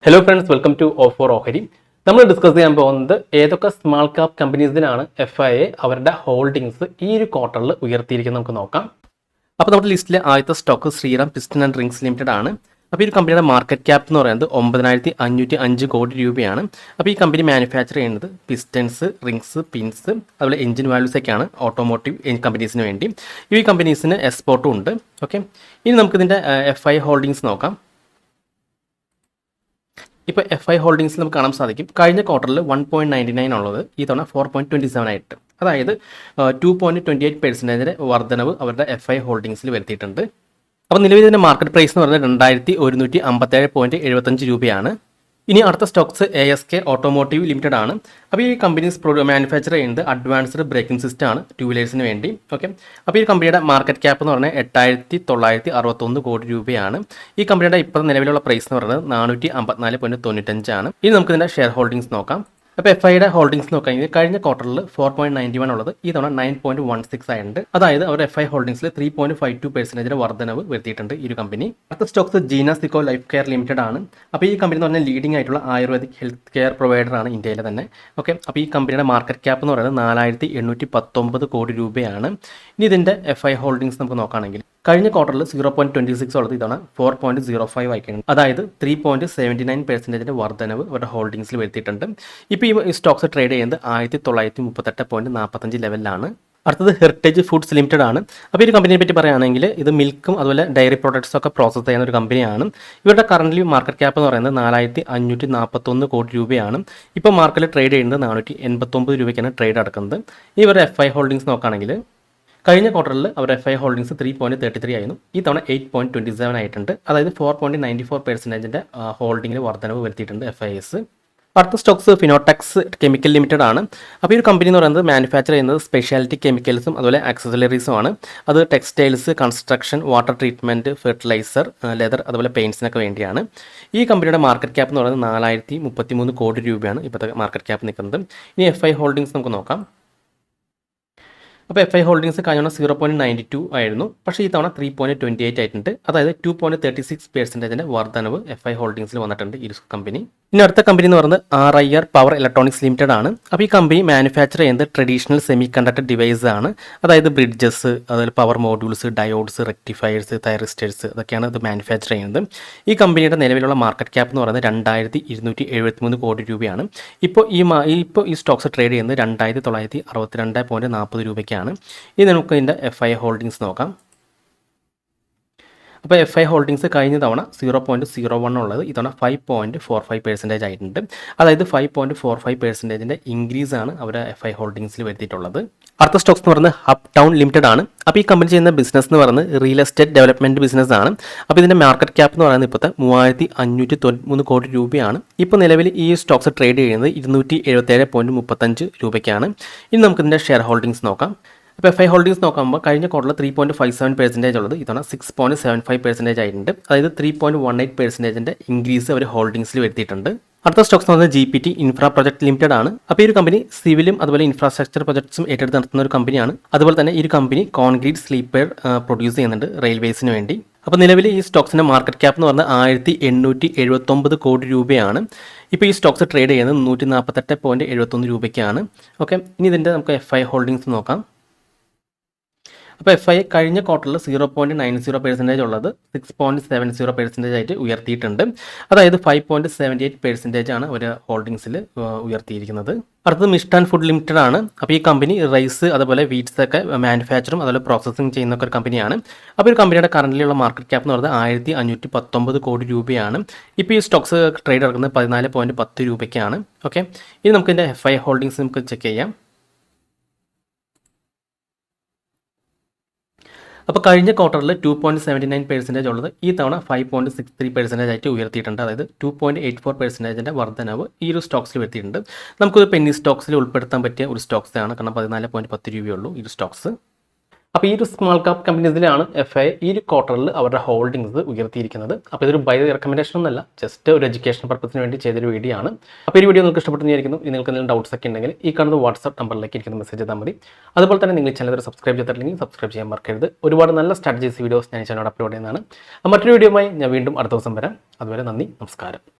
Hello friends, welcome to O for ഓഹരി. നമ്മൾ discuss ചെയ്യാൻ പോകുന്നത് ഏതൊക്കെ സ്മാൾ ക്യാപ് കമ്പനീസിനാണ് FIA അവരുടെ ഹോൾഡിങ്സ് ഈ ഒരു ക്വാർട്ടറിൽ ഉയർത്തിയിരിക്കുന്നത് നമുക്ക് നോക്കാം. അപ്പോൾ നമ്മുടെ ലിസ്റ്റിലെ ആദ്യത്തെ stock Shriram piston and rings limited ആണ്. അപ്പോൾ ഈ ഒരു കമ്പനിയുടെ മാർക്കറ്റ് ക്യാപ്പ് എന്ന് പറയുന്നത് 9,505 കോടി രൂപയാണ്. അപ്പോൾ ഈ കമ്പനി മാനുഫാക്ചർ ചെയ്യുന്നത് പിസ്റ്റൻസ്, റിങ്സ്, പിൻസ്, അതുപോലെ എഞ്ചിൻ വാൽവ്സ് ഒക്കെയാണ് ഓട്ടോമോട്ടീവ് കമ്പനീസിന് വേണ്ടി. ഈ കമ്പനീസിന് എക്സ്പോർട്ടും ഉണ്ട്. ഓക്കെ, ഇനി നമുക്കിതിൻ്റെ FIA ഹോൾഡിങ്സ് നോക്കാം. ഇപ്പോൾ FI ഹോൾഡിങ്സിൽ നമുക്ക് കാണാൻ സാധിക്കും കഴിഞ്ഞ ക്വാർട്ടറിൽ 1.99 ഉള്ളത് ഈ തവണ 4.27 ആയിട്ട്, അതായത് 2.28% വർധനവ് അവരുടെ FI ഹോൾഡിങ്സിൽ വരുത്തിയിട്ടുണ്ട്. അപ്പോൾ നിലവിൽ ഇതിൻ്റെ മാർക്കറ്റ് പ്രൈസ് എന്ന് പറയുന്നത് 2,157.75 രൂപയാണ്. ഇനി അടുത്ത സ്റ്റോക്സ് ASK ഓട്ടോമോട്ടീവ് ലിമിറ്റഡ് ആണ്. അപ്പോൾ ഈ കമ്പനീസ് മാനുഫാക്ചർ ചെയ്യുന്നത് അഡ്വാൻസ്ഡ് ബ്രേക്കിംഗ് സിസ്റ്റം ആണ് ടു വീലേഴ്സിന് വേണ്ടി. ഓക്കെ, അപ്പോൾ ഈ കമ്പനിയുടെ മാർക്കറ്റ് ക്യാപ്പ് എന്ന് പറഞ്ഞാൽ 8,961 കോടി രൂപയാണ്. ഈ കമ്പനിയുടെ ഇപ്പോൾ നിലവിലുള്ള പ്രൈസ് എന്ന് പറയുന്നത് 454.95 ആണ്. ഇനി നമുക്ക് ഇതിൻ്റെ ഷെയർ ഹോൾഡിങ്സ് നോക്കാം. അപ്പോൾ FIയുടെ ഹോൾഡിങ്സ് നോക്കുകയാണെങ്കിൽ കഴിഞ്ഞ ക്വാർട്ടറിൽ 4.91 ഉള്ളത് ഈ തവണ 9.16 ആയിട്ടുണ്ട്, അതായത് അവർ FI ഹോൾഡിങ്സിൽ 3.52% വർധനവ് വരുത്തിയിട്ടുണ്ട് ഈ ഒരു കമ്പനി. അടുത്ത stocks Jeena Sikho life care limited ആണ്. അപ്പോൾ ഈ കമ്പനി എന്ന് പറഞ്ഞാൽ ലീഡിംഗ് ആയിട്ടുള്ള ആയുർവേദിക് ഹെൽത്ത് കെയർ പ്രൊവൈഡർ ആണ് ഇന്ത്യയിലെ തന്നെ. ഓക്കെ, അപ്പോൾ ഈ കമ്പനിയുടെ മാർക്കറ്റ് ക്യാപ്പ് എന്ന് പറയുന്നത് 4,819 കോടി രൂപയാണ്. ഇനി ഇതിൻ്റെ FI ഹോൾഡിങ്സ് നമുക്ക് നോക്കുകയാണെങ്കിൽ കഴിഞ്ഞ ക്വാർട്ടറിൽ 0.26 ഉള്ളത് ഇതാണ് 4.05 ആയിട്ടുണ്ട്, അതായത് 3.79% വർധനവ് അവരുടെ ഹോൾഡിങ്സിൽ വരുത്തിയിട്ടുണ്ട്. ഇപ്പോൾ ഈ സ്റ്റോക്സ് ട്രേഡ് ചെയ്യുന്നത് 1938.45 ലെവലിലാണ്. അടുത്തത് ഹെറിറ്റേജ് ഫുഡ്സ് ലിമിറ്റഡ് ആണ്. അപ്പോൾ ഈ ഒരു കമ്പനിയെ പറ്റി പറയുകയാണെങ്കിൽ ഇത് മിൽക്കും അതുപോലെ ഡയറി പ്രോഡക്ട്സ് ഒക്കെ പ്രോസസ്സ് ചെയ്യുന്ന ഒരു കമ്പനിയാണ്. ഇവരുടെ കറൻ്റ് മാർക്കറ്റ് ക്യാപ്പ് എന്ന് പറയുന്നത് 4,541 കോടി രൂപയാണ്. ഇപ്പോൾ മാർക്കറ്റിൽ ട്രേഡ് ചെയ്യുന്നത് 489 രൂപയ്ക്കാണ് ട്രേഡ് നടക്കുന്നത്. ഇവരുടെ FI ഹോൾഡിങ്സ് നോക്കുകയാണെങ്കിൽ കഴിഞ്ഞ ക്വാർട്ടറിൽ അവർ FI ഹോൾഡിങ്സ് 3.33 ആയിരുന്നു, ഈ തവണ 8.27 ആയിട്ടുണ്ട്, അതായത് 4.94% ഹോൾഡിങ്ങിൽ വർധനവ് വരുത്തിയിട്ടുണ്ട് FIS. അടുത്ത സ്റ്റോക്സ് ഫിനോടെക്സ് കെമിക്കൽ ലിമിറ്റഡ് ആണ്. അപ്പോൾ ഈ ഒരു കമ്പനി എന്ന് പറയുന്നത് മാനുഫാക്ചർ ചെയ്യുന്നത് സ്പെഷ്യാലിറ്റി കെമിക്കൽസും അതുപോലെ ആക്സസറീസും ആണ്. അത് textiles, construction, water treatment, fertiliser, leather അതുപോലെ പെയിൻസിനൊക്കെ വേണ്ടിയാണ്. ഈ കമ്പനിയുടെ മാർക്കറ്റ് ക്യാപ്പ് എന്ന് പറയുന്നത് 4,033 കോടി രൂപയാണ് ഇപ്പോഴത്തെ മാർക്കറ്റ് ക്യാപ്പ് നിൽക്കുന്നത്. ഇനി FI ഹോൾഡിങ്സ് നമുക്ക് നോക്കാം. അപ്പോൾ FI ഹോൾഡിങ്സ് കഴിഞ്ഞ 0.92 ആയിരുന്നു, പക്ഷേ ഈ തവണ 3.28 ആയിട്ടുണ്ട്, അതായത് 2.36% വർധനവ് FI ഹോൾഡിങ്സിൽ വന്നിട്ടുണ്ട് ഈ കമ്പനി. ഇനി അടുത്ത കമ്പനി എന്ന് പറയുന്നത് RIR പവർ ഇലക്ട്രോണിക്സ് ലിമിറ്റഡ് ആണ്. അപ്പോൾ ഈ കമ്പനി മാനുഫാക്ചർ ചെയ്യുന്നത് ട്രഡീഷണൽ സെമി കണ്ടക്ടർ ഡിവൈസ് ആണ്, അതായത് ബ്രിഡ്ജസ്, അതുപോലെ power modules, diodes, rectifiers, thyristors അതൊക്കെയാണ് ഇത് മാനുഫാക്ചർ ചെയ്യുന്നത്. ഈ കമ്പനിയുടെ നിലവിലുള്ള മാർക്കറ്റ് ക്യാപ്പ് എന്ന് പറയുന്നത് 2,273 കോടി രൂപയാണ്. ഇപ്പോൾ ഈ സ്റ്റോക്സ് ട്രേഡ് ചെയ്യുന്നത് 2,962.40 രൂപയ്ക്കാണ്. ഇനി നമുക്ക് ഇതിൻ്റെ FI ഹോൾഡിങ്സ് നോക്കാം. അപ്പോൾ FI ഹോൾഡിങ്സ് കഴിഞ്ഞ തവണ 0.01 ഉള്ളത് ഈ തവണ 5.45% ആയിട്ടുണ്ട്, അതായത് 5.45% ഇൻക്രീസ് ആണ് അവർ FI ഹോൾഡിങ്സിൽ വരുത്തിയിട്ടുള്ളത്. അടുത്ത സ്റ്റോക്സ് എന്ന് പറയുന്നത് ഹബ് ടൗൺ ലിമിറ്റഡ് ആണ്. അപ്പോൾ ഈ കമ്പനി ചെയ്യുന്ന ബിസിനസ് എന്ന് പറയുന്നത് റിയൽ എസ്റ്റേറ്റ് ഡെവലപ്മെൻറ്റ് ബിസിനസ് ആണ്. അപ്പോൾ ഇതിൻ്റെ മാർക്കറ്റ് ക്യാപ്പ് എന്ന് പറയുന്നത് ഇപ്പോഴത്തെ 3,593 കോടി രൂപയാണ്. ഇപ്പോൾ നിലവിൽ ഈ സ്റ്റോക്സ് ട്രേഡ് ചെയ്യുന്നത് 277.35 രൂപയ്ക്കാണ്. ഇനി നമുക്ക് ഇതിൻ്റെ ഷെയർ ഹോൾഡിങ്സ് നോക്കാം. അപ്പോൾ FI ഹോൾഡിങ്സ് നോക്കുമ്പോൾ കഴിഞ്ഞ ക്വാർട്ടറിൽ 3.57% ഉള്ളത് ഇത്തവണ 6.75% ആയിട്ടുണ്ട്, അതായത് 3.18% ഇൻക്രീസ് അവർ ഹോൾഡിങ്സിൽ വരുത്തിയിട്ടുണ്ട്. അടുത്ത സ്റ്റോക്സ് എന്ന് പറയുന്നത് GPT ഇൻഫ്രാ പ്രൊജക്ട് ലിമിറ്റഡ് ആണ്. അപ്പോൾ ഈ ഒരു കമ്പനി സിവിലും അതുപോലെ ഇൻഫ്രാസ്ട്രക്ചർ പ്രൊജക്ട്സും ഏറ്റെടുത്ത് നടത്തുന്ന ഒരു കമ്പനിയാണ്. അതുപോലെ തന്നെ ഈ ഒരു കമ്പനി കോൺക്രീറ്റ് സ്ലീപ്പർ പ്രൊഡ്യൂസ് ചെയ്യുന്നുണ്ട് റെയിൽവേസിന് വേണ്ടി. അപ്പോൾ നിലവിൽ ഈ സ്റ്റോക്സിൻ്റെ മാർക്കറ്റ് ക്യാപ്പ് എന്ന് പറഞ്ഞാൽ 1,879 കോടി രൂപയാണ്. ഇപ്പോൾ ഈ സ്റ്റോക്സ് ട്രേഡ് ചെയ്യുന്നത് 148.71 രൂപയ്ക്കാണ്. ഓക്കെ, ഇനി ഇതിൻ്റെ നമുക്ക് FI ഹോൾഡിങ്സ് നോക്കാം. അപ്പോൾ FI കഴിഞ്ഞ ക്വാർട്ടറിൽ 0.90% ഉള്ളത് 6.70% ആയിട്ട് ഉയർത്തിയിട്ടുണ്ട്, അതായത് 5.78% ആണ് ഒരു ഹോൾഡിങ്സിൽ ഉയർത്തിയിരിക്കുന്നത്. അടുത്തത് മിഷ്ടാൻ ഫുഡ് ലിമിറ്റഡ് ആണ്. അപ്പോൾ ഈ കമ്പനി റൈസ് അതുപോലെ വീറ്റ്സ് ഒക്കെ മാനുഫാക്ചറും അതുപോലെ പ്രോസസ്സിംഗ് ചെയ്യുന്ന ഒരു കമ്പനിയാണ്. അപ്പോൾ ഈ കമ്പനിയുടെ കറൻറ്റിലുള്ള മാർക്കറ്റ് ക്യാപ്പ് എന്ന് പറയുന്നത് 1,519 കോടി രൂപയാണ്. ഇപ്പോൾ ഈ സ്റ്റോക്സ് ട്രേഡ് നടക്കുന്നത് 14.10 രൂപയ്ക്കാണ്. ഓക്കെ, ഇനി നമുക്ക് ഇതിൻ്റെ FI ഹോൾഡിങ്സ് നമുക്ക് ചെക്ക് ചെയ്യാം. അപ്പോൾ കഴിഞ്ഞ ക്വാർട്ടറിൽ 2.79% ഉള്ളത് ഈ തവണ 5.63% ആയിട്ട് ഉയർത്തിയിട്ടുണ്ട്, അതായത് 2.84% വർധനവ് ഈ ഒരു സ്റ്റോക്സിൽ വരുത്തിയിട്ടുണ്ട്. നമുക്കൊരു പെന്നി സ്റ്റോക്സിൽ ഉൾപ്പെടുത്താൻ പറ്റിയ ഒരു സ്റ്റോക്സ് ആണ്, കാരണം 14.10 രൂപയുള്ളൂ ഈ ഒരു സ്റ്റോക്സ്. അപ്പോൾ ഈ ഒരു സ്മാൾ ക്യാപ് കമ്പനീസിലാണ് FI ഈ ഒരു ക്വാർട്ടറിൽ അവരുടെ ഹോൾഡിങ്സ് ഉയർത്തിയിരിക്കുന്നത്. അപ്പോൾ ഇതൊരു ബൈ റെക്കമെൻഡേഷൻ ഒന്നല്ല, ജസ്റ്റ് ഒരു എഡ്യൂക്കേഷൻ പർപ്പസിന് വേണ്ടി ചെയ്തൊരു വീഡിയോ ആണ്. അപ്പോൾ ഈ വീഡിയോ നിങ്ങൾക്ക് ഇഷ്ടപ്പെട്ടെന്നിരിക്കുന്നു. നിങ്ങൾക്ക് എന്തെങ്കിലും ഡൗട്ട്സ് ഒക്കെ ഉണ്ടെങ്കിൽ ഈ കാണുന്ന വാട്സ്ആപ്പ് നമ്പറിലേക്ക് ഇരിക്കുന്ന മെസ്സേജ് ചെയ്താൽ മതി. അതുപോലെ തന്നെ നിങ്ങൾ ചാനൽ സബ്സ്ക്രൈബ് ചെയ്തിട്ടില്ലെങ്കിൽ സബ്സ്ക്രൈബ് ചെയ്യാൻ മറക്കരുത്. ഒരുപാട് നല്ല സ്ട്രാറ്റജീസ് വീഡിയോസ് ഞാൻ ചാനൽ അപ്ലോഡ് ചെയ്യുന്നതാണ്. മറ്റൊരു വീഡിയോയുമായി ഞാൻ വീണ്ടും അടുത്ത ദിവസം വരാം. അതുവരെ നന്ദി, നമസ്കാരം.